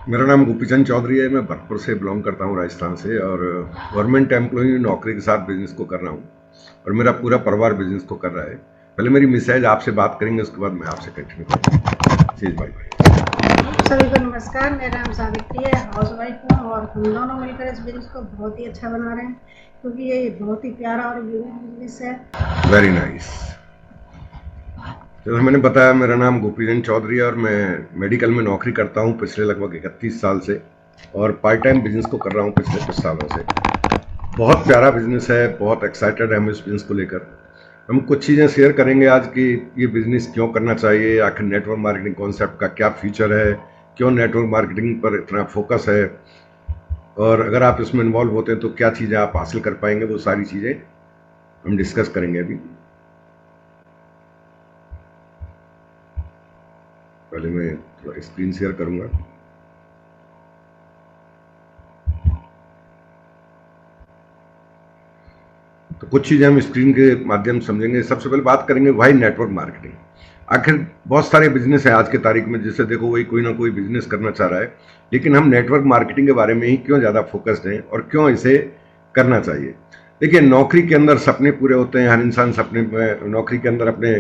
मेरा नाम गोपीचंद चौधरी है। मैं भरतपुर से बिलोंग करता हूँ, राजस्थान से। और गवर्नमेंट एम्प्लॉई नौकरी के साथ बिजनेस को कर रहा हूँ और मेरा पूरा परिवार बिजनेस को कर रहा है। पहले मेरी मिसेज आपसे बात करेंगे, उसके बाद मैं आपसे कंटिन्यू करूँगा। चीज भाई। सभी को नमस्कार। मेरा नाम सावित्री है, हाउस वाइफ हूँ और हम दोनों मिलकर इस बिजनेस को बहुत ही अच्छा बना रहे हैं क्योंकि ये बहुत ही प्यारा और यूनिक बिजनेस है। Very nice. जैसे मैंने बताया, मेरा नाम गोपीचंद चौधरी है और मैं मेडिकल में नौकरी करता हूँ पिछले लगभग 31 साल से, और पार्ट टाइम बिजनेस को कर रहा हूँ पिछले कुछ सालों से। बहुत प्यारा बिजनेस है, बहुत एक्साइटेड है हम इस बिजनेस को लेकर। हम कुछ चीज़ें शेयर करेंगे आज कि ये बिजनेस क्यों करना चाहिए, आखिर नेटवर्क मार्केटिंग कॉन्सेप्ट का क्या फ्यूचर है, क्यों नेटवर्क मार्केटिंग पर इतना फोकस है, और अगर आप इसमें इन्वॉल्व होते हैं तो क्या चीज़ें आप हासिल कर पाएंगे। वो सारी चीज़ें हम डिस्कस करेंगे अभी। पहले मैं थोड़ा स्क्रीन शेयर करूंगा। तो कुछ चीज़ें हम स्क्रीन के माध्यम से समझेंगे। सबसे पहले बात करेंगे भाई नेटवर्क मार्केटिंग। आखिर बहुत सारे बिजनेस है आज के तारीख में, जिससे देखो वही कोई ना कोई बिजनेस करना चाह रहा है, लेकिन हम नेटवर्क मार्केटिंग के बारे में ही क्यों ज़्यादा फोकस्ड हैं और क्यों इसे करना चाहिए। देखिए, नौकरी के अंदर सपने पूरे होते हैं। हर इंसान सपने में नौकरी के अंदर अपने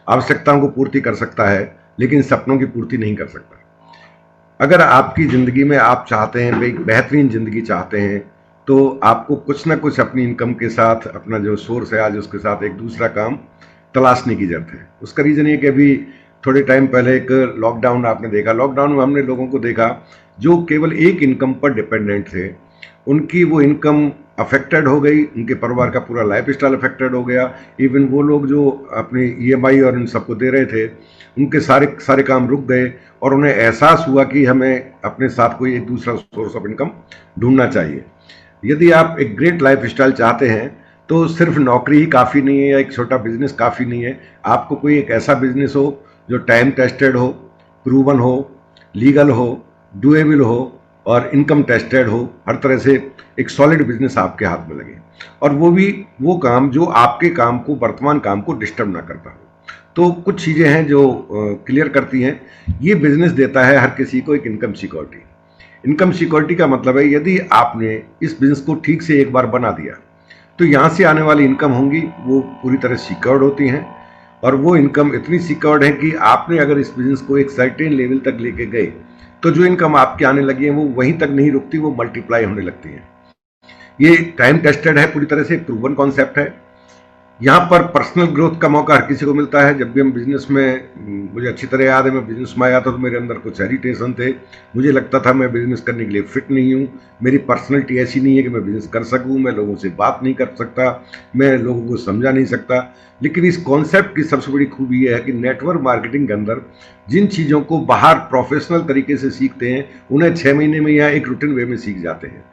आवश्यकताओं को पूर्ति कर सकता है, लेकिन सपनों की पूर्ति नहीं कर सकता। अगर आपकी ज़िंदगी में आप चाहते हैं, एक बेहतरीन ज़िंदगी चाहते हैं, तो आपको कुछ ना कुछ अपनी इनकम के साथ, अपना जो सोर्स है आज, उसके साथ एक दूसरा काम तलाशने की ज़रूरत है। उसका रीज़न ये कि अभी थोड़े टाइम पहले एक लॉकडाउन आपने देखा। लॉकडाउन में हमने लोगों को देखा जो केवल एक इनकम पर डिपेंडेंट थे, उनकी वो इनकम अफेक्टेड हो गई, उनके परिवार का पूरा लाइफ स्टाइल अफेक्टेड हो गया। इवन वो लोग जो अपने ईएमआई और इन सबको दे रहे थे, उनके सारे सारे काम रुक गए और उन्हें एहसास हुआ कि हमें अपने साथ कोई एक दूसरा सोर्स ऑफ इनकम ढूंढना चाहिए। यदि आप एक ग्रेट लाइफ स्टाइल चाहते हैं तो सिर्फ नौकरी ही काफ़ी नहीं है या एक छोटा बिजनेस काफ़ी नहीं है। आपको कोई एक ऐसा बिजनेस हो जो टाइम टेस्टेड हो, प्रूवन हो, लीगल हो, डुएबल हो और इनकम टेस्टेड हो। हर तरह से एक सॉलिड बिजनेस आपके हाथ में लगे, और वो भी वो काम जो आपके काम को, वर्तमान काम को डिस्टर्ब ना करता हो। तो कुछ चीज़ें हैं जो क्लियर करती हैं। ये बिजनेस देता है हर किसी को एक इनकम सिक्योरिटी। इनकम सिक्योरिटी का मतलब है, यदि आपने इस बिजनेस को ठीक से एक बार बना दिया तो यहाँ से आने वाली इनकम होंगी वो पूरी तरह सिक्योर्ड होती हैं। और वो इनकम इतनी सिक्योर्ड है कि आपने अगर इस बिजनेस को एक सर्टेन लेवल तक लेके गए तो जो इनकम आपके आने लगी है वो वहीं तक नहीं रुकती, वो मल्टीप्लाई होने लगती है। ये टाइम टेस्टेड है, पूरी तरह से प्रूवन कॉन्सेप्ट है। यहाँ पर पर्सनल ग्रोथ का मौका हर किसी को मिलता है। जब भी हम बिजनेस में, मुझे अच्छी तरह याद है, मैं बिजनेस में आया था तो मेरे अंदर कुछ हेरिटेशन थे। मुझे लगता था मैं बिजनेस करने के लिए फिट नहीं हूँ, मेरी पर्सनैलिटी ऐसी नहीं है कि मैं बिजनेस कर सकूँ, मैं लोगों से बात नहीं कर सकता, मैं लोगों को समझा नहीं सकता। लेकिन इस कॉन्सेप्ट की सबसे बड़ी खूबी यह है कि नेटवर्क मार्केटिंग के अंदर जिन चीज़ों को बाहर प्रोफेशनल तरीके से सीखते हैं, उन्हें 6 महीने में या एक रूटीन वे में सीख जाते हैं।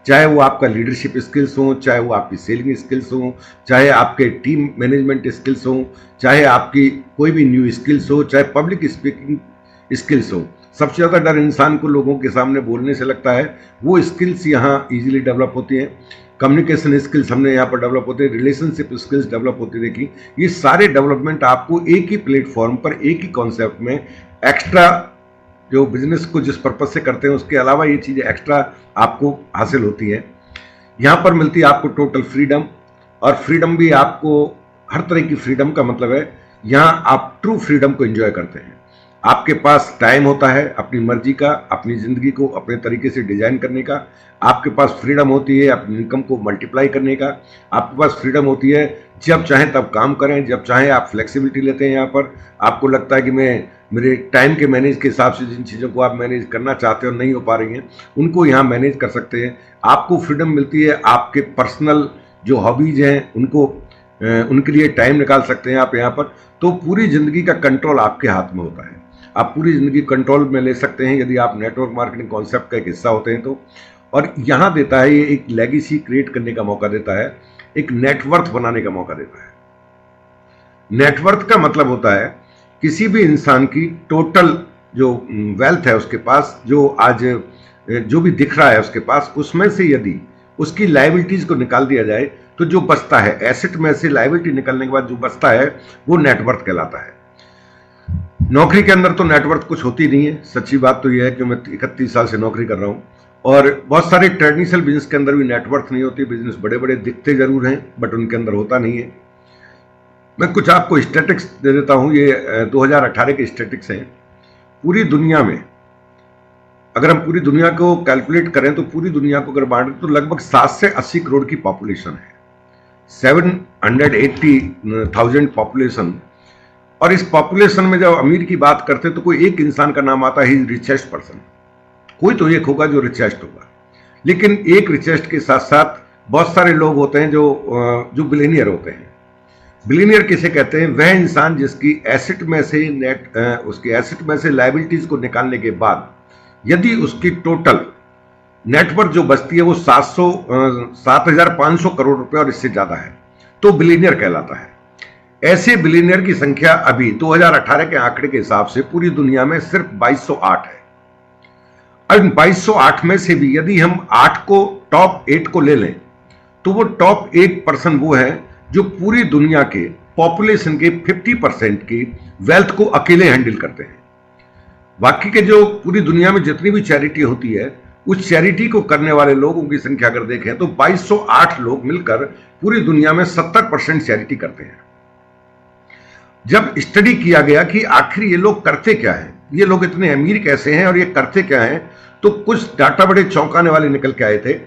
चाहे वो आपका लीडरशिप स्किल्स हो, चाहे वो आपकी सेलिंग स्किल्स हो, चाहे आपके टीम मैनेजमेंट स्किल्स हो, चाहे आपकी कोई भी न्यू स्किल्स हो, चाहे पब्लिक स्पीकिंग स्किल्स हो। सबसे ज़्यादा डर इंसान को लोगों के सामने बोलने से लगता है। वो स्किल्स यहाँ इजीली डेवलप होती हैं। कम्युनिकेशन स्किल्स हमने यहाँ पर डेवलप होते हैं, रिलेशनशिप स्किल्स डेवलप होती देखी। ये सारे डेवलपमेंट आपको एक ही प्लेटफॉर्म पर, एक ही कॉन्सेप्ट में, एक्स्ट्रा जो बिजनेस को जिस पर्पज से करते हैं उसके अलावा ये चीज़ें एक्स्ट्रा आपको हासिल होती है। यहाँ पर मिलती है आपको टोटल फ्रीडम, और फ्रीडम भी आपको, हर तरह की फ्रीडम का मतलब है यहाँ आप ट्रू फ्रीडम को एंजॉय करते हैं। आपके पास टाइम होता है अपनी मर्जी का, अपनी ज़िंदगी को अपने तरीके से डिजाइन करने का। आपके पास फ्रीडम होती है अपनी इनकम को मल्टीप्लाई करने का। आपके पास फ्रीडम होती है जब चाहें तब काम करें, जब चाहें आप फ्लेक्सिबिलिटी लेते हैं। यहाँ पर आपको लगता है कि मैं मेरे टाइम के मैनेज के हिसाब से जिन चीज़ों को आप मैनेज करना चाहते हो नहीं हो पा रही हैं, उनको यहाँ मैनेज कर सकते हैं। आपको फ्रीडम मिलती है आपके पर्सनल जो हॉबीज हैं उनको उनके लिए टाइम निकाल सकते हैं आप यहाँ पर। तो पूरी ज़िंदगी का कंट्रोल आपके हाथ में होता है। आप पूरी ज़िंदगी कंट्रोल में ले सकते हैं यदि आप नेटवर्क मार्केटिंग कॉन्सेप्ट का एक हिस्सा होते हैं तो। और यहाँ देता है, ये एक लेगेसी क्रिएट करने का मौका देता है, एक नेटवर्थ बनाने का मौका देता है। नेटवर्थ का मतलब होता है किसी भी इंसान की टोटल जो वेल्थ है उसके पास, जो आज जो भी दिख रहा है उसके पास, उसमें से यदि उसकी लायबिलिटीज को निकाल दिया जाए तो जो बचता है, एसेट में से लायबिलिटी निकलने के बाद जो बचता है वो नेटवर्थ कहलाता है। नौकरी के अंदर तो नेटवर्क कुछ होती नहीं है। सच्ची बात तो यह है कि मैं 31 साल से नौकरी कर रहा हूँ और बहुत सारे ट्रेडिशनल बिजनेस के अंदर भी नेटवर्क नहीं होती। बिजनेस बड़े बड़े दिखते जरूर हैं बट उनके अंदर होता नहीं है। मैं कुछ आपको स्टैटिस्टिक्स दे देता हूँ। ये 2018 के स्टैटिस्टिक्स हैं। पूरी दुनिया में अगर हम पूरी दुनिया को कैलकुलेट करें तो पूरी दुनिया को अगर बांटें तो लगभग 7 से 80 करोड़ की पॉपुलेशन है, 780,000 पॉपुलेशन। और इस पॉपुलेशन में जब अमीर की बात करते हैं तो कोई एक इंसान का नाम आता है रिचेस्ट पर्सन। कोई तो एक होगा जो रिचेस्ट होगा, लेकिन एक रिचेस्ट के साथ साथ बहुत सारे लोग होते हैं जो बिलियनियर होते हैं। बिलियनियर किसे कहते हैं? वह इंसान जिसकी एसेट में से उसकी एसेट में से लायबिलिटीज को निकालने के बाद यदि उसकी टोटल नेटवर्थ जो बचती है वो 7,500 करोड़ रुपए और इससे ज्यादा है तो बिलियनियर कहलाता है। ऐसे बिलियनियर की संख्या अभी 2018 के आंकड़े के हिसाब से पूरी दुनिया में सिर्फ 2208 है। और 2208 में से भी यदि हम 8 को टॉप 8 को ले लें तो वो टॉप 8% वो है जो पूरी दुनिया के पॉपुलेशन के 50% की वेल्थ को अकेले हैंडल करते हैं। बाकी के जो पूरी दुनिया में जितनी भी चैरिटी होती है उस चैरिटी को करने वाले लोगों की संख्या अगर देखें तो 2208 लोग मिलकर पूरी दुनिया में 70% चैरिटी करते हैं। जब स्टडी किया गया कि आखिर ये लोग करते क्या हैं, ये लोग इतने अमीर कैसे हैं और ये करते क्या हैं, तो कुछ डाटा बड़े चौंकाने वाले निकल के आए थे।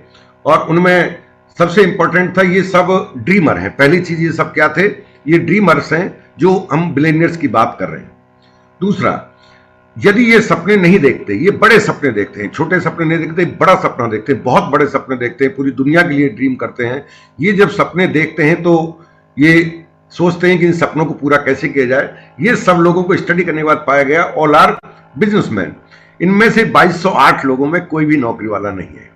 और उनमें सबसे इंपॉर्टेंट था ये सब ड्रीमर हैं। पहली चीज ये सब क्या थे? ये ड्रीमर्स हैं जो हम बिलियनियर्स की बात कर रहे हैं। दूसरा, यदि ये सपने नहीं देखते, ये बड़े सपने देखते हैं, छोटे सपने नहीं देखते, बड़ा सपना देखते हैं, बहुत बड़े सपने देखते हैं, पूरी दुनिया के लिए ड्रीम करते हैं। ये जब सपने देखते हैं तो ये सोचते हैं कि इन सपनों को पूरा कैसे किया जाए। ये सब लोगों को स्टडी करने के बाद पाया गया ऑल आर बिजनेसमैन। इनमें से 2208 लोगों में कोई भी नौकरी वाला नहीं है।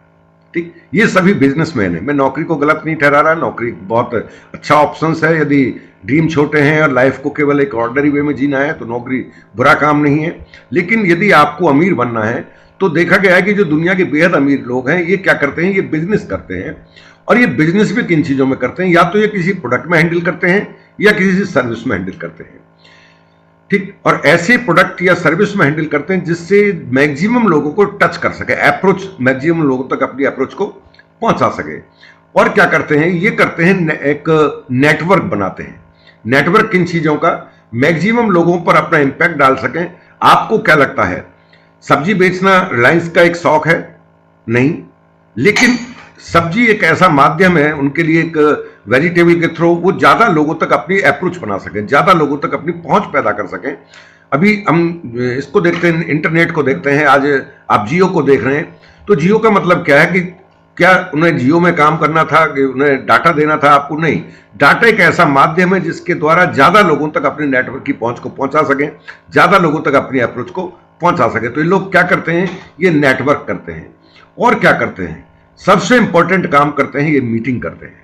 ठीक, ये सभी बिजनेसमैन है। मैं नौकरी को गलत नहीं ठहरा रहा, नौकरी बहुत अच्छा ऑप्शन है। यदि ड्रीम छोटे हैं और लाइफ को केवल एक ऑर्डनरी वे में जीना है तो नौकरी बुरा काम नहीं है। लेकिन यदि आपको अमीर बनना है तो देखा गया है कि जो दुनिया के बेहद अमीर लोग हैं ये क्या करते हैं? ये बिजनेस करते हैं। और ये बिजनेस भी किन चीजों में करते हैं? या तो ये किसी प्रोडक्ट में हैंडल करते हैं या किसी सर्विस में हैंडल करते हैं। ठीक, और ऐसे प्रोडक्ट या सर्विस में हैंडल करते हैं जिससे मैक्सिमम लोगों को टच कर सके, अप्रोच मैक्सिमम लोगों तक अपनी अप्रोच को पहुंचा सके। और क्या करते हैं? ये करते हैं एक नेटवर्क बनाते हैं। नेटवर्क किन चीजों का? मैक्सिमम लोगों पर अपना इंपैक्ट डाल सकें। आपको क्या लगता है सब्जी बेचना रिलायंस का एक शौक है? नहीं, लेकिन सब्जी एक ऐसा माध्यम है उनके लिए, एक वेजिटेबल के थ्रू वो ज्यादा लोगों तक अपनी अप्रोच बना सकें, ज्यादा लोगों तक अपनी पहुंच पैदा कर सकें। अभी हम इसको देखते हैं, इंटरनेट को देखते हैं। आज आप जियो को देख रहे हैं तो जियो का मतलब क्या है कि क्या उन्हें जियो में काम करना था कि उन्हें डाटा देना था आपको? नहीं, डाटा एक ऐसा माध्यम है जिसके द्वारा ज्यादा लोगों तक अपने नेटवर्क की पहुंच को पहुंचा सकें, ज्यादा लोगों तक अपनी अप्रोच को पहुंचा सके। तो ये लोग क्या करते हैं? ये नेटवर्क करते हैं। और क्या करते हैं? सबसे इंपॉर्टेंट काम करते हैं, ये मीटिंग करते हैं।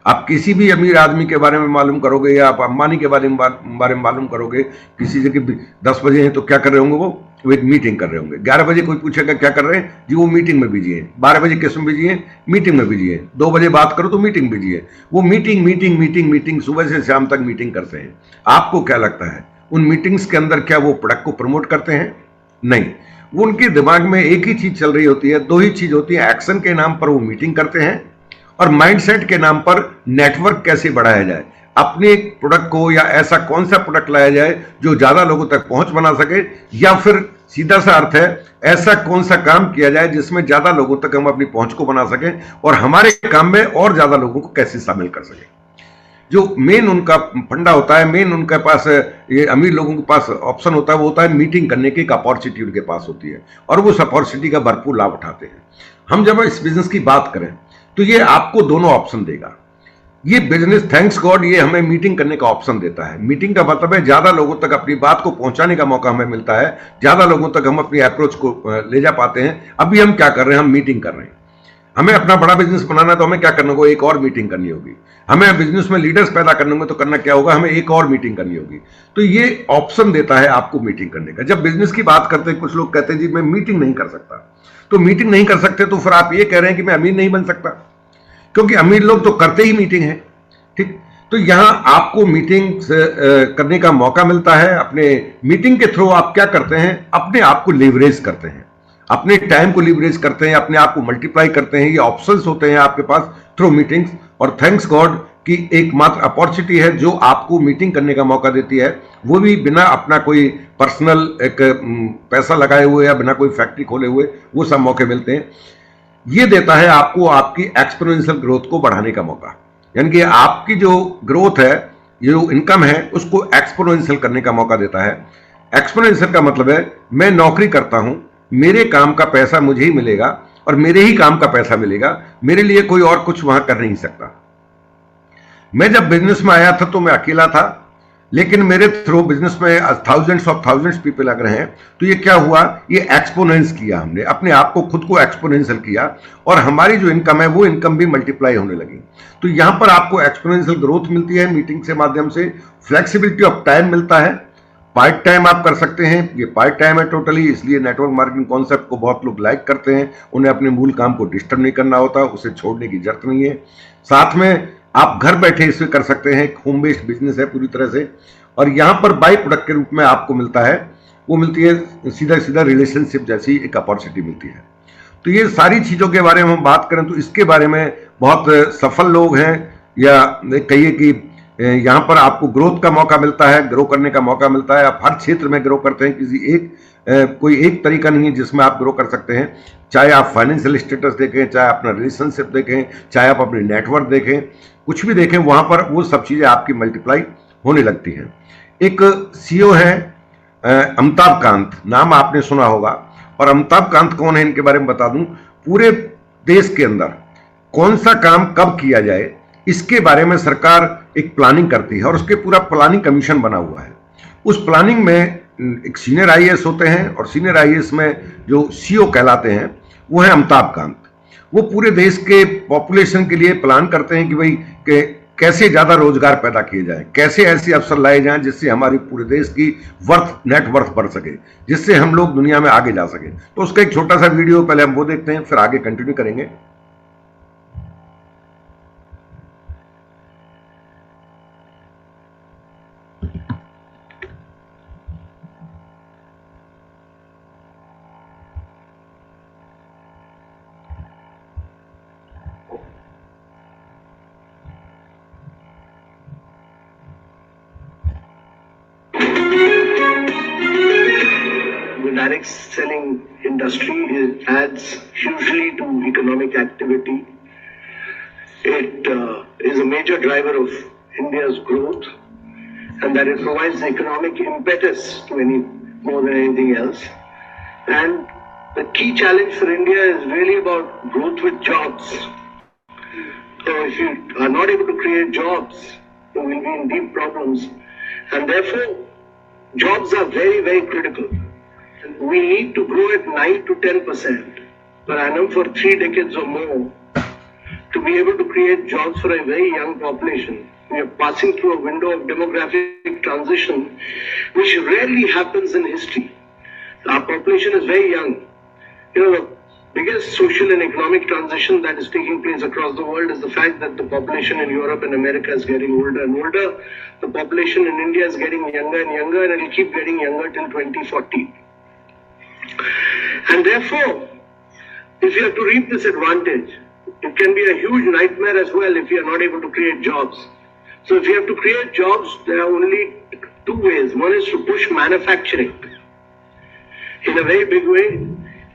आप किसी भी अमीर आदमी के बारे में मालूम करोगे या आप अंबानी के बारे में मालूम करोगे, किसी जगह 10 बजे हैं तो क्या कर रहे होंगे? वो एक मीटिंग कर रहे होंगे। 11 बजे कोई पूछेगा क्या कर रहे हैं जी, वो मीटिंग में बिजी है। 12 बजे किस में बिजी है? मीटिंग में बिजी है। 2 बजे बात करो तो मीटिंग बिजी है। वो मीटिंग मीटिंग मीटिंग मीटिंग सुबह से शाम तक मीटिंग करते हैं। आपको क्या लगता है उन मीटिंग्स के अंदर क्या वो प्रोडक्ट को प्रमोट करते हैं? नहीं, वो उनके दिमाग में एक ही चीज चल रही होती है, 2 ही चीज होती है। एक्शन के नाम पर वो मीटिंग करते हैं और माइंडसेट के नाम पर नेटवर्क कैसे बढ़ाया जाए, अपने प्रोडक्ट को या ऐसा कौन सा प्रोडक्ट लाया जाए जो ज्यादा लोगों तक पहुंच बना सके, या फिर सीधा सा अर्थ है ऐसा कौन सा काम किया जाए जिसमें ज्यादा लोगों तक हम अपनी पहुंच को बना सकें और हमारे काम में और ज्यादा लोगों को कैसे शामिल कर सकें। जो मेन उनका फंडा होता है, मेन उनके पास ये अमीर लोगों के पास ऑप्शन होता है, वो होता है मीटिंग करने की एक अपॉर्चुनिटी उनके पास होती है और वो उस अपॉर्चुनिटी का भरपूर लाभ उठाते हैं। हम जब इस बिजनेस की बात करें तो ये आपको दोनों ऑप्शन देगा। ये बिजनेस थैंक्स गॉड ये हमें मीटिंग करने का ऑप्शन देता है। मीटिंग का मतलब है ज्यादा लोगों तक अपनी बात को पहुंचाने का मौका हमें मिलता है, ज्यादा लोगों तक हम अपनी अप्रोच को ले जा पाते हैं। अभी हम क्या कर रहे हैं? हम मीटिंग कर रहे हैं। हमें अपना बड़ा बिजनेस बनाना है तो हमें क्या करना होगा? एक और मीटिंग करनी होगी। हमें बिजनेस में लीडर्स पैदा करने होंगे तो करना क्या होगा? हमें एक और मीटिंग करनी होगी। तो ये ऑप्शन देता है आपको मीटिंग करने का। जब बिजनेस की बात करते हैं कुछ लोग कहते हैं जी मैं मीटिंग नहीं कर सकता, तो मीटिंग नहीं कर सकते तो फिर आप ये कह रहे हैं कि मैं अमीर नहीं बन सकता, क्योंकि अमीर लोग तो करते ही मीटिंग है। ठीक, तो यहाँ आपको मीटिंग करने का मौका मिलता है। अपने मीटिंग के थ्रू आप क्या करते हैं, अपने आप को लिवरेज करते हैं, अपने टाइम को लिवरेज करते हैं, अपने आप को मल्टीप्लाई करते हैं। ये ऑप्शंस होते हैं आपके पास थ्रू मीटिंग्स। और थैंक्स गॉड कि एकमात्र अपॉर्चुनिटी है जो आपको मीटिंग करने का मौका देती है, वो भी बिना अपना कोई पर्सनल एक पैसा लगाए हुए या बिना कोई फैक्ट्री खोले हुए, वो सब मौके मिलते हैं। ये देता है आपको आपकी एक्सपोनेंशियल ग्रोथ को बढ़ाने का मौका, यानी कि आपकी जो ग्रोथ है, जो इनकम है, उसको एक्सपोनेंशियल करने का मौका देता है। एक्सपोनेंशियल का मतलब है मैं नौकरी करता हूं, मेरे काम का पैसा मुझे ही मिलेगा और मेरे ही काम का पैसा मिलेगा, मेरे लिए कोई और कुछ वहां कर नहीं सकता। मैं जब बिजनेस में आया था तो मैं अकेला था, लेकिन मेरे थ्रू बिजनेस में थाउजेंड्स ऑफ थाउजेंड्स पीपल लग रहे हैं। तो ये क्या हुआ, ये एक्सपोनेंस किया, हमने अपने आप को खुद को एक्सपोनेंशियल किया और हमारी जो इनकम है वो इनकम भी मल्टीप्लाई होने लगी। तो यहां पर आपको एक्सपोनेंशियल ग्रोथ मिलती है मीटिंग के माध्यम से। फ्लेक्सिबिलिटी ऑफ टाइम मिलता है, पार्ट टाइम आप कर सकते हैं, ये पार्ट टाइम है टोटली, इसलिए नेटवर्क मार्केटिंग कॉन्सेप्ट को बहुत लोग लाइक करते हैं। उन्हें अपने मूल काम को डिस्टर्ब नहीं करना होता, उसे छोड़ने की जरूरत नहीं है। साथ में आप घर बैठे इसे कर सकते हैं, होम बेस्ड बिजनेस है पूरी तरह से। और यहां पर बाई प्रोडक्ट के रूप में आपको मिलता है, वो मिलती है सीधा सीधा रिलेशनशिप जैसी एक अपॉर्चुनिटी मिलती है। तो ये सारी चीजों के बारे में हम बात करें तो इसके बारे में बहुत सफल लोग हैं, या कहिए कि यहाँ पर आपको ग्रोथ का मौका मिलता है, ग्रो करने का मौका मिलता है। आप हर क्षेत्र में ग्रो करते हैं, किसी एक कोई एक तरीका नहीं है जिसमें आप ग्रो कर सकते हैं। चाहे आप फाइनेंशियल स्टेटस देखें, चाहे अपना रिलेशनशिप देखें, चाहे आप अपने नेटवर्क देखें, कुछ भी देखें, वहां पर वो सब चीजें आपकी मल्टीप्लाई होने लगती हैं। एक सीईओ है अमिताभ कांत, नाम आपने सुना होगा। और अमिताभ कांत कौन है, इनके बारे में बता दूं। पूरे देश के अंदर कौन सा काम कब किया जाए, इसके बारे में सरकार एक प्लानिंग करती है और उसके पूरा प्लानिंग कमीशन बना हुआ है। उस प्लानिंग में एक सीनियर आईएएस होते हैं और सीनियर आईएएस में जो सीईओ कहलाते हैं वो है अमिताभ कांत। वो पूरे देश के पॉपुलेशन के लिए प्लान करते हैं कि भाई कैसे ज्यादा रोजगार पैदा किए जाए, कैसे ऐसे अवसर लाए जाएं जिससे हमारी पूरे देश की नेट वर्थ बढ़ सके, जिससे हम लोग दुनिया में आगे जा सके। तो उसका एक छोटा सा वीडियो पहले हम वो देखते हैं, फिर आगे कंटिन्यू करेंगे। Direct selling industry adds hugely to economic activity. It is a major driver of India's growth, and that it provides economic impetus to more than anything else. And the key challenge for India is really about growth with jobs. So if you are not able to create jobs, you will be in deep problems, and therefore jobs are very, very critical. We need to grow at 9 to 10% per annum for 3 decades or more to be able to create jobs for a very young population. We are passing through a window of demographic transition which rarely happens in history. Our population is very young. You know, the biggest social and economic transition that is taking place across the world is the fact that the population in Europe and America is getting older and older. The population in India is getting younger and younger, and it will keep getting younger till 2040. And therefore, if you have to reap this advantage, it can be a huge nightmare as well if you are not able to create jobs. So if you have to create jobs, there are only 2 ways. One is to push manufacturing in a very big way,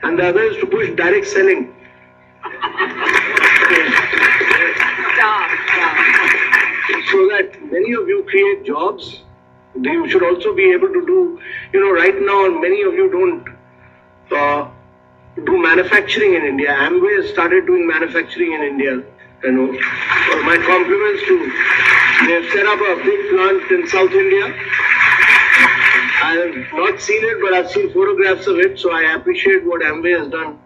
and the other is to push direct selling. So that many of you create jobs, you should also be able to do, right now many of you don't do manufacturing in India. Amway has started doing manufacturing in India. So my compliments to, they have set up a big plant in South India. I have not seen it, but I've seen photographs of it, so I appreciate what Amway has done.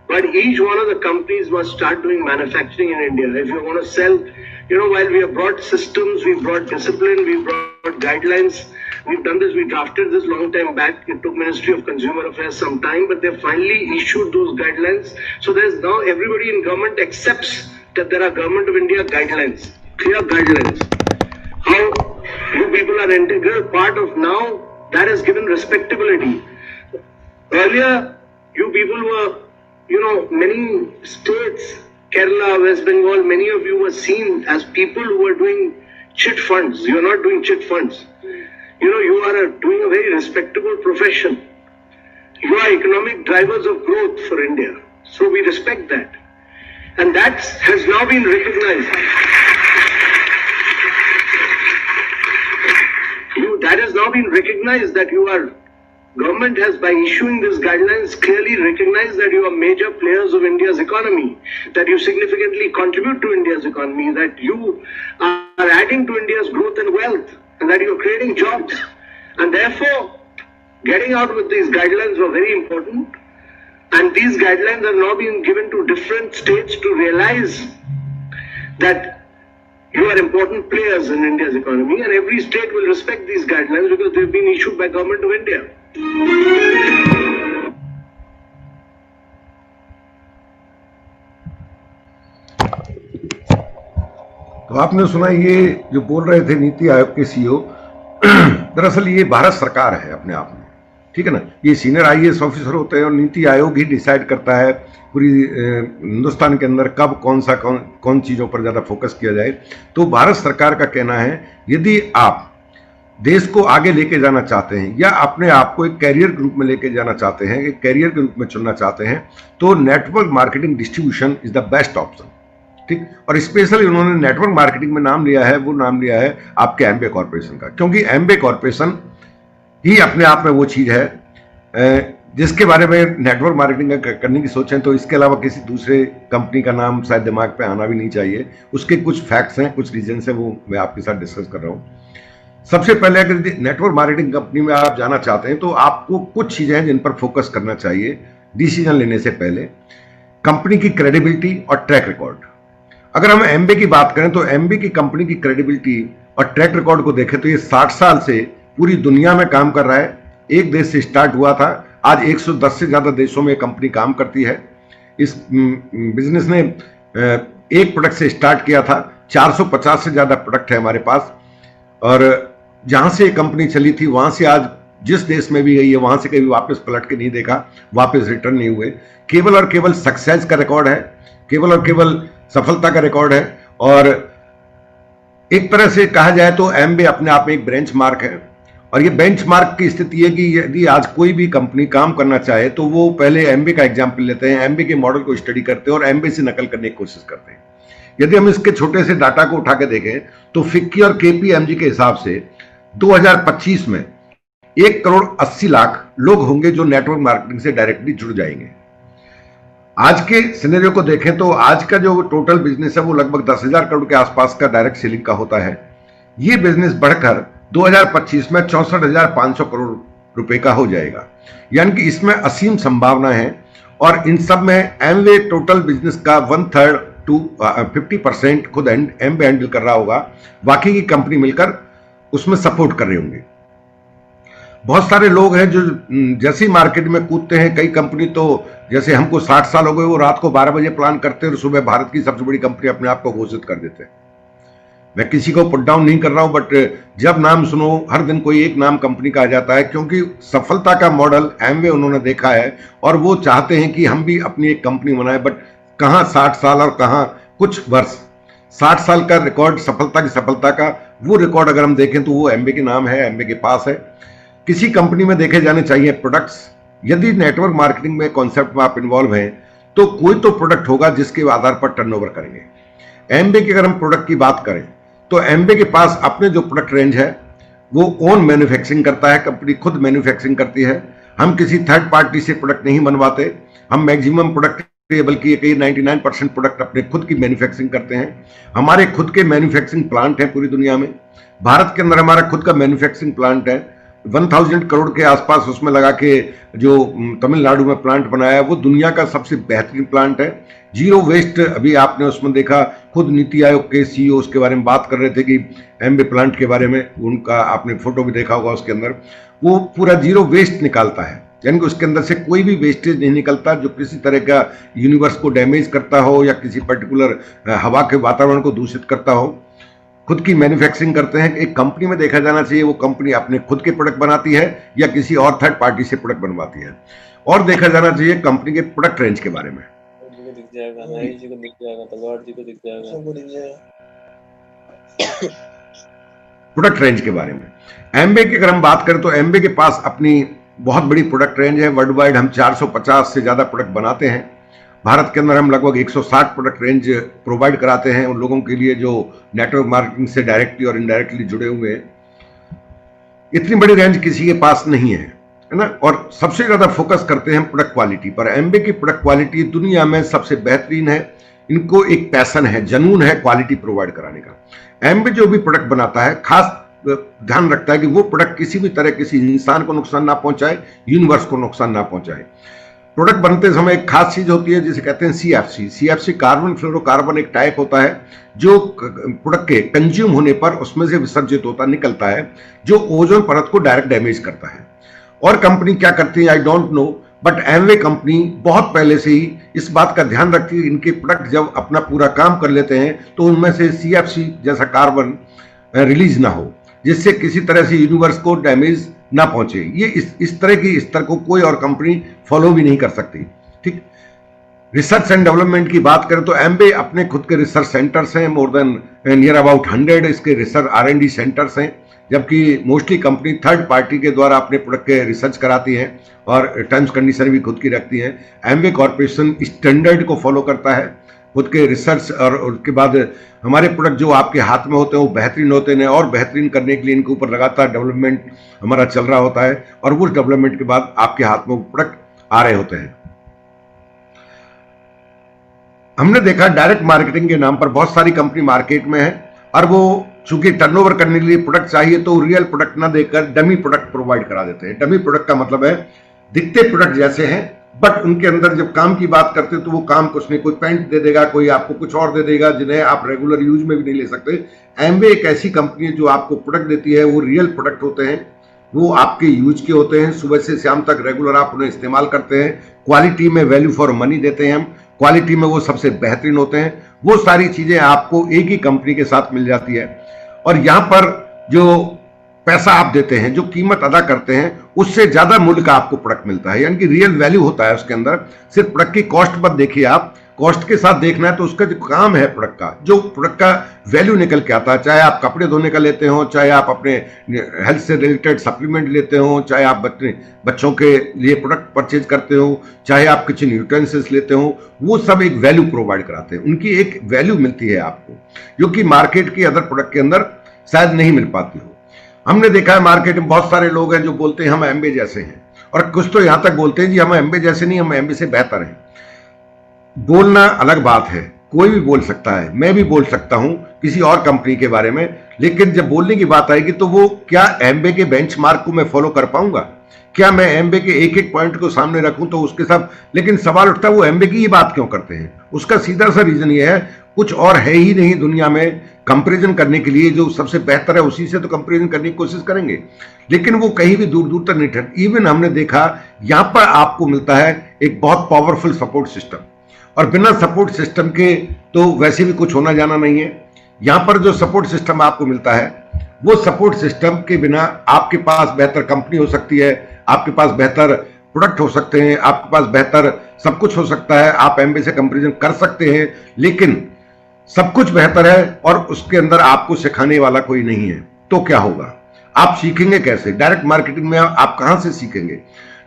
But each one of the companies must start doing manufacturing in India. If you want to sell, while we have brought systems, we've brought discipline, we've brought guidelines, we've done this, we drafted this long time back. It took Ministry of Consumer Affairs some time, but they finally issued those guidelines. So there's now everybody in government accepts that there are Government of India guidelines, clear guidelines. people are an integral part of now, that has given respectability. Earlier, you people were, many states, Kerala, West Bengal, many of you were seen as people who were doing chit funds. You are not doing chit funds. You are doing a very respectable profession. You are economic drivers of growth for India. So we respect that. And that has now been recognized. That has now been recognized that government has, by issuing these guidelines, clearly recognized that you are major players of India's economy, that you significantly contribute to India's economy, that you are adding to India's growth and wealth, and that you are creating jobs. And therefore, getting out with these guidelines were very important. And these guidelines are now being given to different states to realize that you are important players in India's economy, and every state will respect these guidelines because they've been issued by Government of India. तो आपने सुना ये जो बोल रहे थे नीति आयोग के CEO, दरअसल ये भारत सरकार है अपने आप में, ठीक है ना। ये सीनियर आईएएस ऑफिसर होते हैं और नीति आयोग ही डिसाइड करता है पूरी हिंदुस्तान के अंदर कब कौन चीज़ों पर ज़्यादा फोकस किया जाए। तो भारत सरकार का कहना है यदि आप देश को आगे लेके जाना चाहते हैं या अपने आप को एक कैरियर ग्रुप में लेके जाना चाहते हैं, एक कैरियर के रूप में चुनना चाहते हैं, तो network marketing distribution is the best option, ठीक। और स्पेशली उन्होंने नेटवर्क मार्केटिंग में नाम लिया है, वो नाम लिया है आपके एमबे कॉर्पोरेशन का, क्योंकि एमबे कॉर्पोरेशन ही अपने आप में वो चीज़ है जिसके बारे में नेटवर्क मार्केटिंग करने की सोचें तो इसके अलावा किसी दूसरे कंपनी का नाम शायद दिमाग पे आना भी नहीं चाहिए। उसके कुछ फैक्ट्स हैं, कुछ रीजंस हैं, वो मैं आपके साथ डिस्कस कर रहा हूँ। सबसे पहले अगर नेटवर्क मार्केटिंग कंपनी में आप जाना चाहते हैं तो आपको कुछ चीज़ें हैं जिन पर फोकस करना चाहिए डिसीजन लेने से पहले। कंपनी की क्रेडिबिलिटी और ट्रैक रिकॉर्ड। अगर हम एमबे की बात करें तो एमबे की कंपनी की क्रेडिबिलिटी और ट्रैक रिकॉर्ड को देखें तो ये 60 साल से पूरी दुनिया में काम कर रहा है। एक देश से स्टार्ट हुआ था, आज 110 से ज्यादा देशों में कंपनी काम करती है। इस बिजनेस ने एक प्रोडक्ट से स्टार्ट किया था, 450 से ज्यादा प्रोडक्ट है हमारे पास, और जहां से कंपनी चली थी वहां से आज जिस देश में भी गई है वहां से कभी वापस पलट के नहीं देखा, वापस रिटर्न नहीं हुए। केवल और केवल सक्सेस का रिकॉर्ड है, केवल और केवल सफलता का रिकॉर्ड है। और एक तरह से कहा जाए तो एमबे अपने आप में एक बेंचमार्क है। और ये बेंचमार्क की स्थिति है कि यदि आज कोई भी कंपनी काम करना चाहे तो वो पहले एमबे का एग्जाम्पल लेते हैं, एमबे के मॉडल को स्टडी करते हैं और एमबे से नकल करने की कोशिश करते हैं। यदि हम इसके छोटे से डाटा को उठा के देखें तो फिक्की और केपीएमजी के हिसाब से 2025 में 1,80,00,000 लोग होंगे जो नेटवर्क मार्केटिंग से डायरेक्टली जुड़ जाएंगे। आज के सिनेरियो को देखें तो आज का जो टोटल बिजनेस है वो लगभग 10,000 करोड़ के आसपास का डायरेक्ट सेलिंग का होता है। ये बिजनेस बढ़कर 2025 में 64,500 करोड़ रुपए का हो जाएगा, यानी कि इसमें असीम संभावना है। और इन सब में एमवे टोटल बिजनेस का 1/3 to 50% खुद एमवे हैंडल कर रहा होगा, बाकी की कंपनी मिलकर उसमें सपोर्ट कर रहे होंगे। बहुत सारे लोग हैं जो जैसे ही मार्केट में कूदते हैं, कई कंपनी तो जैसे हमको 60 साल हो गए, वो रात को 12 बजे प्लान करते हैं और सुबह भारत की सबसे बड़ी कंपनी अपने आप को घोषित कर देते हैं। मैं किसी को पुट डाउन नहीं कर रहा हूं, बट जब नाम सुनो हर दिन कोई एक नाम कंपनी का आ जाता है, क्योंकि सफलता का मॉडल एमवे उन्होंने देखा है और वो चाहते हैं कि हम भी अपनी एक कंपनी बनाए। बट कहाँ 60 साल और कहाँ कुछ वर्ष, 60 साल का रिकॉर्ड सफलता का वो रिकॉर्ड अगर हम देखें तो वो एमबे के नाम है, एमबे के पास है। किसी कंपनी में देखे जाने चाहिए प्रोडक्ट्स। यदि नेटवर्क मार्केटिंग में कॉन्सेप्ट में आप इन्वॉल्व हैं तो कोई तो प्रोडक्ट होगा जिसके आधार पर टर्नओवर करेंगे। एमबे की अगर हम प्रोडक्ट की बात करें तो एमबे के पास अपने जो प्रोडक्ट रेंज है वो ओन मैन्युफैक्चरिंग करता है, कंपनी खुद मैन्युफैक्चरिंग करती है। हम किसी थर्ड पार्टी से प्रोडक्ट नहीं बनवाते, हम मैक्सिमम प्रोडक्ट बल्कि कई 99% प्रोडक्ट अपने खुद की मैन्युफैक्चरिंग करते हैं। हमारे खुद के मैन्युफैक्चरिंग प्लांट हैं पूरी दुनिया में। भारत के अंदर हमारा खुद का मैन्युफैक्चरिंग प्लांट है 1000 करोड़ के आसपास, उसमें लगा के जो तमिलनाडु में प्लांट बनाया है वो दुनिया का सबसे बेहतरीन प्लांट है। जीरो वेस्ट, अभी आपने उसमें देखा खुद नीति आयोग के सीईओ उसके बारे में बात कर रहे थे कि एमबे प्लांट के बारे में, उनका आपने फोटो भी देखा होगा, उसके अंदर वो पूरा जीरो वेस्ट निकालता है, यानी कि उसके अंदर से कोई भी वेस्टेज नहीं निकलता जो किसी तरह का यूनिवर्स को डैमेज करता हो या किसी पर्टिकुलर हवा के वातावरण को दूषित करता हो। खुद की मैन्युफैक्चरिंग करते हैं। एक कंपनी में देखा जाना चाहिए वो कंपनी अपने खुद के प्रोडक्ट बनाती है या किसी और थर्ड पार्टी से प्रोडक्ट बनवाती है। और देखा जाना चाहिए कंपनी के प्रोडक्ट रेंज के बारे में। दिख जाएगा, नाई जी को दिख जाएगा, तलवार जी को दिख जाएगा, सबको दिख जाएगा। प्रोडक्ट रेंज के बारे में एमबे की अगर हम बात करें तो एमबे के पास अपनी बहुत बड़ी प्रोडक्ट रेंज है। वर्ल्ड वाइड हम 450 से ज्यादा प्रोडक्ट बनाते हैं। भारत के अंदर हम लगभग 160 प्रोडक्ट रेंज प्रोवाइड कराते हैं उन लोगों के लिए जो नेटवर्क मार्केटिंग से डायरेक्टली और इनडायरेक्टली जुड़े हुए हैं। इतनी बड़ी रेंज किसी के पास नहीं है ना। और सबसे ज्यादा फोकस करते हैं प्रोडक्ट क्वालिटी पर। एमबे की प्रोडक्ट क्वालिटी दुनिया में सबसे बेहतरीन है। इनको एक पैशन है, जुनून है क्वालिटी प्रोवाइड कराने का। एमबे जो भी प्रोडक्ट बनाता है खास ध्यान रखता है कि वो प्रोडक्ट किसी भी तरह किसी इंसान को नुकसान ना पहुंचाए, यूनिवर्स को नुकसान ना पहुंचाए। प्रोडक्ट बनते समय एक खास चीज होती है जिसे कहते हैं सीएफसी। सीएफसी कार्बन फ्लोरोकार्बन एक टाइप होता है जो प्रोडक्ट के कंज्यूम होने पर उसमें से विसर्जित होता निकलता है, जो ओजोन परत को डायरेक्ट डैमेज करता है। और कंपनी क्या करती है I don't know, but Amway company बहुत पहले से ही इस बात का ध्यान रखती है इनके प्रोडक्ट जब अपना पूरा काम कर लेते हैं तो उनमें से सीएफसी जैसा कार्बन रिलीज ना हो, जिससे किसी तरह से यूनिवर्स को डैमेज ना पहुंचे। ये इस तरह की स्तर को कोई और कंपनी फॉलो भी नहीं कर सकती। ठीक। रिसर्च एंड डेवलपमेंट की बात करें तो एमबे अपने खुद के रिसर्च सेंटर्स हैं, मोर देन नियर अबाउट 100 इसके रिसर्च R&D सेंटर्स हैं, जबकि मोस्टली कंपनी थर्ड पार्टी के द्वारा अपने प्रोडक्ट के रिसर्च कराती है और टर्म्स कंडीशन भी खुद की रखती है। एमबे कॉर्पोरेशन स्टैंडर्ड को फॉलो करता है खुद के रिसर्च, और उसके बाद हमारे प्रोडक्ट जो आपके हाथ में होते हैं वो बेहतरीन होते हैं और बेहतरीन करने के लिए इनके ऊपर लगातार डेवलपमेंट हमारा चल रहा होता है और उस डेवलपमेंट के बाद आपके हाथ में वो प्रोडक्ट आ रहे होते हैं। हमने देखा डायरेक्ट मार्केटिंग के नाम पर बहुत सारी कंपनी मार्केट में है और वो चूंकि टर्नओवर करने के लिए प्रोडक्ट चाहिए तो रियल प्रोडक्ट ना देकर डमी प्रोडक्ट प्रोवाइड करा देते हैं। डमी प्रोडक्ट का मतलब है दिखते प्रोडक्ट जैसे हैं बट उनके अंदर जब काम की बात करते तो वो काम कुछ नहीं, कोई पेंट दे देगा, कोई आपको कुछ और दे देगा जिन्हें आप रेगुलर यूज में भी नहीं ले सकते। एमवे एक ऐसी कंपनी है जो आपको प्रोडक्ट देती है, वो रियल प्रोडक्ट होते हैं, वो आपके यूज के होते हैं, सुबह से शाम तक रेगुलर आप उन्हें इस्तेमाल करते हैं। क्वालिटी में वैल्यू फॉर मनी देते हैं हम, क्वालिटी में वो सबसे बेहतरीन होते हैं। वो सारी चीजें आपको एक ही कंपनी के साथ मिल जाती है और यहाँ पर जो पैसा आप देते हैं, जो कीमत अदा करते हैं, उससे ज्यादा मूल्य का आपको प्रोडक्ट मिलता है, यानी कि रियल वैल्यू होता है उसके अंदर। सिर्फ प्रोडक्ट की कॉस्ट मत देखिए आप, कॉस्ट के साथ देखना है तो उसका जो काम है प्रोडक्ट का, जो प्रोडक्ट का वैल्यू निकल के आता है, चाहे आप कपड़े धोने का लेते हो, चाहे आप अपने हेल्थ से रिलेटेड सप्लीमेंट लेते हो, चाहे आप बच्चों के लिए प्रोडक्ट परचेज करते हो, चाहे आप किचन यूटेंसिल्स लेते हो, वो सब एक वैल्यू प्रोवाइड कराते हैं। उनकी एक वैल्यू मिलती है आपको जो कि मार्केट की अदर प्रोडक्ट के अंदर शायद नहीं मिल पाती हो। हमने देखा है मार्केट में बहुत सारे लोग हैं जो बोलते हैं हम एमबे जैसे हैं और कुछ तो यहां तक बोलते हैं जी हम एमबे जैसे नहीं, हम एमबे से बेहतर हैं। बोलना अलग बात है, कोई भी बोल सकता है, मैं भी बोल सकता हूं किसी और कंपनी के बारे में, लेकिन जब बोलने की बात आएगी तो वो क्या एमबे के बेंचमार्क को मैं फॉलो कर पाऊंगा? क्या मैं एमबे के एक एक पॉइंट को सामने रखूं तो उसके साथ, लेकिन सवाल उठता है वो एमबे की ही बात क्यों करते हैं? उसका सीधा सा रीजन ये है, कुछ और है ही नहीं दुनिया में कंपैरिजन करने के लिए, जो सबसे बेहतर है उसी से तो कंपैरिजन करने की कोशिश करेंगे, लेकिन वो कहीं भी दूर दूर तक नहीं ठहर। इवन हमने देखा यहां पर आपको मिलता है एक बहुत पावरफुल सपोर्ट सिस्टम, और बिना सपोर्ट सिस्टम के तो वैसे भी कुछ होना जाना नहीं है। यहां पर जो सपोर्ट सिस्टम आपको मिलता है वो सपोर्ट सिस्टम के बिना आपके पास बेहतर कंपनी हो सकती है, आपके पास बेहतर प्रोडक्ट हो सकते हैं, आपके पास बेहतर सब कुछ हो सकता है, आप एमबे से कंपैरिजन कर सकते हैं, लेकिन सब कुछ बेहतर है और उसके अंदर आपको सिखाने वाला कोई नहीं है तो क्या होगा? आप सीखेंगे कैसे? डायरेक्ट मार्केटिंग में आप कहां से सीखेंगे?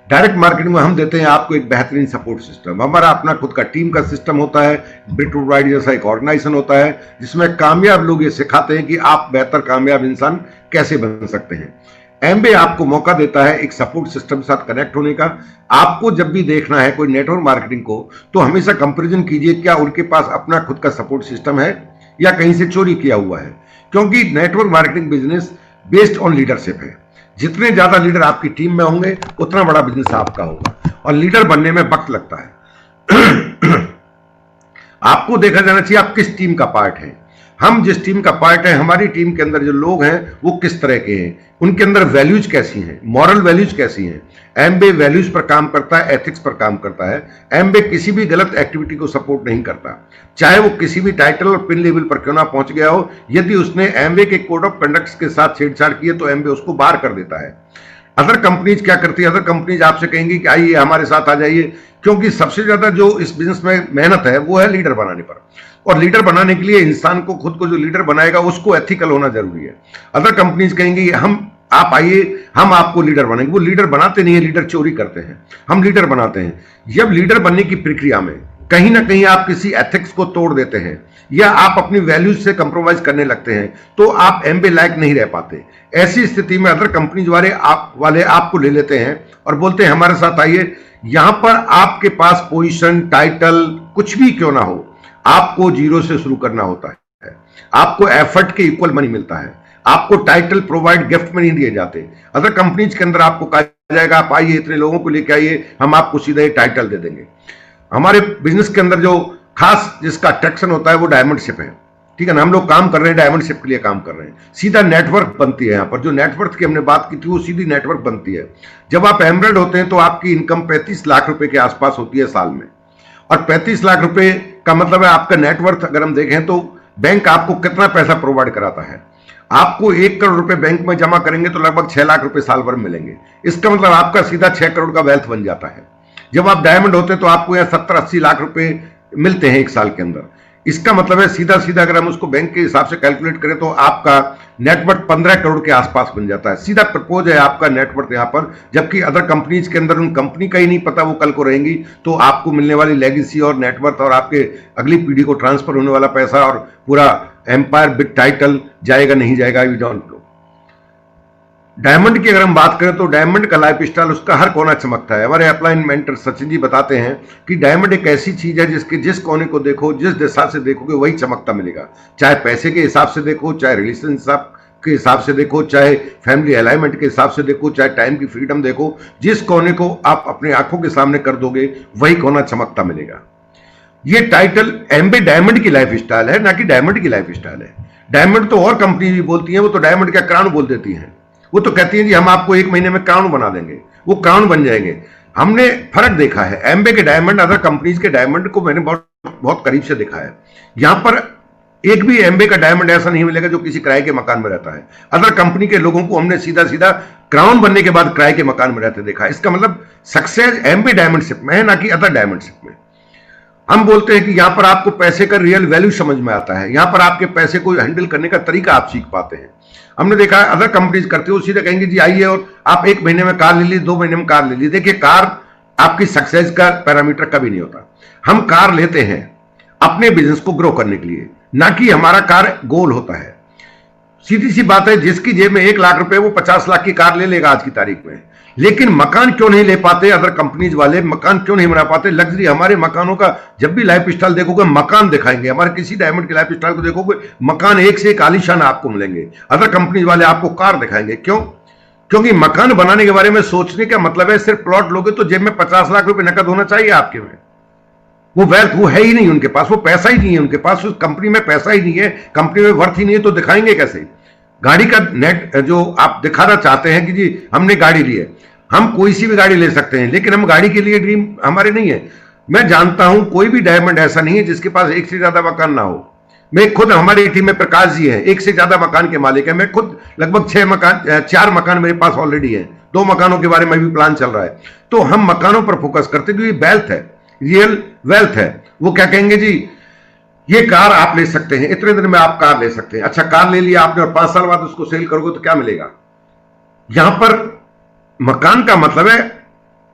डायरेक्ट मार्केटिंग में हम देते हैं आपको एक बेहतरीन सपोर्ट सिस्टम। हमारा अपना खुद का टीम का सिस्टम होता है, ब्रिटवाइड जैसा एक ऑर्गेनाइजेशन होता है जिसमें कामयाब लोग ये सिखाते हैं कि आप बेहतर कामयाब इंसान कैसे बन सकते हैं। एमबे आपको मौका देता है एक सपोर्ट सिस्टम के साथ कनेक्ट होने का। आपको जब भी देखना है कोई नेटवर्क मार्केटिंग को तो हमेशा कंपैरिजन कीजिए, क्या उनके पास अपना खुद का सपोर्ट सिस्टम है या कहीं से चोरी किया हुआ है, क्योंकि network marketing business based on leadership है। जितने ज्यादा लीडर आपकी टीम में होंगे उतना बड़ा बिजनेस आपका होगा, और लीडर बनने में वक्त लगता है। आपको देखा जाना चाहिए आप किस टीम का पार्ट है। हम जिस टीम का पार्ट है, हमारी टीम के अंदर जो लोग हैं वो किस तरह के हैं, उनके अंदर वैल्यूज कैसी हैं, मॉरल वैल्यूज कैसी हैं। एमबे वैल्यूज पर काम करता है, एथिक्स पर काम करता है। एमबे किसी भी गलत एक्टिविटी को सपोर्ट नहीं करता, चाहे वो किसी भी टाइटल और पिन लेवल पर क्यों ना पहुंच गया हो। यदि उसने एमबे के कोड ऑफ कंडक्ट के साथ छेड़छाड़ की है तो एमबे उसको बाहर कर देता है। अदर कंपनीज क्या करती है, अदर कंपनीज आपसे कहेंगी कि आइए हमारे साथ आ जाइए, क्योंकि सबसे ज्यादा जो इस बिजनेस में मेहनत है वो है लीडर बनाने पर, और लीडर बनाने के लिए इंसान को, खुद को जो लीडर बनाएगा उसको एथिकल होना जरूरी है। अदर कंपनीज कहेंगी हम, आप आइए, हम आपको लीडर बनाएंगे। वो लीडर बनाते नहीं है, लीडर चोरी करते हैं, हम लीडर बनाते हैं। जब लीडर बनने की प्रक्रिया में कहीं ना कहीं आप किसी एथिक्स को तोड़ देते हैं या आप अपनी वैल्यूज से कंप्रोमाइज करने लगते हैं तो आप एमबे लायक नहीं रह पाते। ऐसी स्थिति में अदर कंपनीज वाले आपको ले लेते हैं और बोलते हैं हमारे साथ आइए, यहां पर आपके पास पोजीशन, टाइटल कुछ भी क्यों ना हो, आपको जीरो से शुरू करना होता है। आपको एफर्ट के इक्वल मनी मिलता है, आपको टाइटल प्रोवाइड गिफ्ट में नहीं दिए जाते। अदर कंपनीज के अंदर आपको कहा जाएगा आप आइए, इतने लोगों को लेकर आइए, हम आपको सीधा ही टाइटल दे देंगे। हमारे बिजनेस के अंदर जो खास जिसका अट्रैक्शन होता है वो डायमंड शिप है, ठीक है ना। हम लोग काम कर रहे हैं, डायमंड शिप के लिए काम कर रहे हैं। सीधा नेटवर्क बनती है यहाँ पर, जो नेटवर्क की हमने बात की थी वो सीधी नेटवर्क बनती है। जब आप एमरेल्ड होते हैं तो आपकी इनकम 35 लाख रुपए के आसपास होती है साल में, और 35 लाख रुपए का मतलब है आपका नेटवर्थ। अगर हम देखें तो बैंक आपको कितना पैसा प्रोवाइड कराता है, आपको 1 करोड़ रुपए बैंक में जमा करेंगे तो लगभग 6 लाख रुपए साल भर मिलेंगे। इसका मतलब आपका सीधा 6 करोड़ का वेल्थ बन जाता है। जब आप डायमंड होते हैं तो आपको यहाँ 70-80 लाख रुपए मिलते हैं एक साल के अंदर। इसका मतलब है सीधा सीधा अगर हम उसको बैंक के हिसाब से कैलकुलेट करें तो आपका नेटवर्थ 15 करोड़ के आसपास बन जाता है। सीधा प्रपोज है आपका नेटवर्थ यहाँ पर, जबकि अदर कंपनीज के अंदर उन कंपनी का ही नहीं पता वो कल को रहेंगी, तो आपको मिलने वाली लेगेसी और नेटवर्थ और आपके अगली पीढ़ी को ट्रांसफर होने वाला पैसा और पूरा एम्पायर बिग टाइटल जाएगा नहीं जाएगा, यू डोंट नो। डायमंड की अगर हम बात करें तो डायमंड का लाइफ स्टाइल, उसका हर कोना चमकता है। हमारे अपलाइन मेंटर सचिन जी बताते हैं कि डायमंड एक ऐसी चीज है जिसके जिस कोने को देखो, जिस दिशा से देखोगे वही चमकता मिलेगा। चाहे पैसे के हिसाब से देखो, चाहे रिलेशनशिप के हिसाब से देखो, चाहे फैमिली अलाइनमेंट के हिसाब से देखो, चाहे टाइम की फ्रीडम देखो, जिस कोने को आप अपने आंखों के सामने कर दोगे वही कोना चमकता मिलेगा। ये टाइटल एमबे डायमंड की लाइफ स्टाइल है, ना कि डायमंड की लाइफ स्टाइल है। डायमंड तो और कंपनी भी बोलती है, वो तो डायमंड का क्राउन बोल देती है। वो तो कहती है जी हम आपको 1 महीने में क्राउन बना देंगे, वो क्राउन बन जाएंगे। हमने फर्क देखा है, एमबे के डायमंड अदर कंपनीज के डायमंड को मैंने बहुत करीब से देखा है। यहां पर एक भी एमबे का डायमंड ऐसा नहीं मिलेगा जो किसी किराए के मकान में रहता है। अदर कंपनी के लोगों को हमने सीधा सीधा क्राउन बनने के बाद किराए के मकान में रहते देखा। इसका मतलब सक्सेस एमबे डायमंड शिप में है, ना कि अदर डायमंड शिप में। हम बोलते हैं कि यहां पर आपको पैसे का रियल वैल्यू समझ में आता है, यहां पर आपके पैसे को हैंडल करने का तरीका आप सीख पाते हैं। हमने देखा है अदर कंपनीज करते हो, सीधे कहेंगे जी आइए और आप 1 महीने में कार ले ली, 2 महीने में कार ले ली। देखिए कार आपकी सक्सेस का पैरामीटर कभी नहीं होता। हम कार लेते हैं अपने बिजनेस को ग्रो करने के लिए, ना कि हमारा कार गोल होता है। सीधी सी बात है, जिसकी जेब में 1 लाख रुपए वो 50 लाख की कार ले लेगा आज की तारीख में। लेकिन मकान क्यों नहीं ले पाते अदर कंपनीज वाले, मकान क्यों नहीं बना पाते? लग्जरी, हमारे मकानों का जब भी लाइफ स्टाइल देखोगे मकान दिखाएंगे। हमारे किसी डायमंड के लाइफ स्टाइल को देखोगे मकान एक से एक आलीशान आपको मिलेंगे। अदर कंपनीज वाले आपको कार दिखाएंगे। क्यों? क्योंकि मकान बनाने के बारे में सोचने का मतलब है सिर्फ प्लॉट लोगे तो जेब में 50 लाख रुपए नकद होना चाहिए आपके में। वो वेल्थ वो है ही नहीं उनके पास, वो पैसा ही नहीं है उनके पास, उस कंपनी में पैसा ही नहीं है, कंपनी में वर्थ ही नहीं है, तो दिखाएंगे कैसे? गाड़ी का नेट जो आप दिखाना चाहते हैं कि जी हमने गाड़ी ली है, हम कोई सी भी गाड़ी ले सकते हैं, लेकिन हम गाड़ी के लिए ड्रीम हमारे नहीं है। मैं जानता हूं कोई भी डायमंड ऐसा नहीं है जिसके पास 1 से ज्यादा मकान ना हो। मैं खुद, हमारी टीम में प्रकाश जी है, 1 से ज्यादा मकान के मालिक है। मैं खुद लगभग 4 मकान मेरे पास ऑलरेडी है, 2 मकानों के बारे में भी प्लान चल रहा है। तो हम मकानों पर फोकस करते हैं क्योंकि वेल्थ है, रियल वेल्थ है। वो क्या कहेंगे जी ये कार आप ले सकते हैं, इतने दिन में आप कार ले सकते हैं। अच्छा कार ले लिया आपने और 5 साल बाद उसको सेल करोगे तो क्या मिलेगा? यहां पर मकान का मतलब है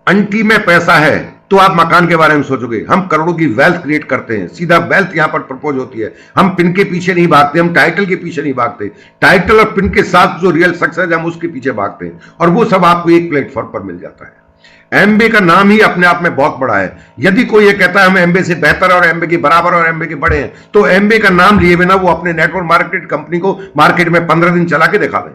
अंटी में पैसा है तो आप मकान के बारे में सोचोगे। हम करोड़ों की वेल्थ क्रिएट करते हैं, सीधा वेल्थ यहां पर प्रपोज होती है। हम पिन के पीछे नहीं भागते, हम टाइटल के पीछे नहीं भागते। टाइटल और पिन के साथ जो रियल सक्सेस है हम उसके पीछे भागते हैं, और वो सब आपको एक प्लेटफॉर्म पर मिल जाता है। एमबे का नाम ही अपने आप में बहुत बड़ा है। यदि कोई ये कहता है हम एमबे से बेहतर और एमबे के बराबर और एमबे के बड़े हैं, तो एमबे का नाम लिए बिना वो अपने नेटवर्क मार्केट कंपनी को मार्केट में 15 दिन चला के दिखा दें।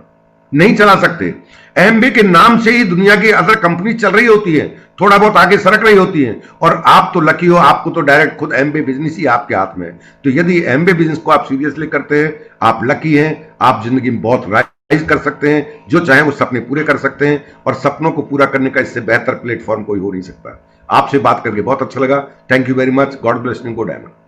नहीं चला सकते। एमबे के नाम से ही दुनिया की अदर कंपनी चल रही होती है, थोड़ा बहुत आगे सरक रही होती है, और आप तो लकी हो, आपको तो डायरेक्ट खुद एमबे बिजनेस ही आपके हाथ में है। तो यदि एमबे बिजनेस को आप सीरियसली करते हैं, आप लकी हैं, आप जिंदगी में बहुत राइज कर सकते हैं, जो चाहें वो सपने पूरे कर सकते हैं, और सपनों को पूरा करने का इससे बेहतर प्लेटफॉर्म कोई हो नहीं सकता। आपसे बात करके बहुत अच्छा लगा। Thank you very much. God bless you. Good.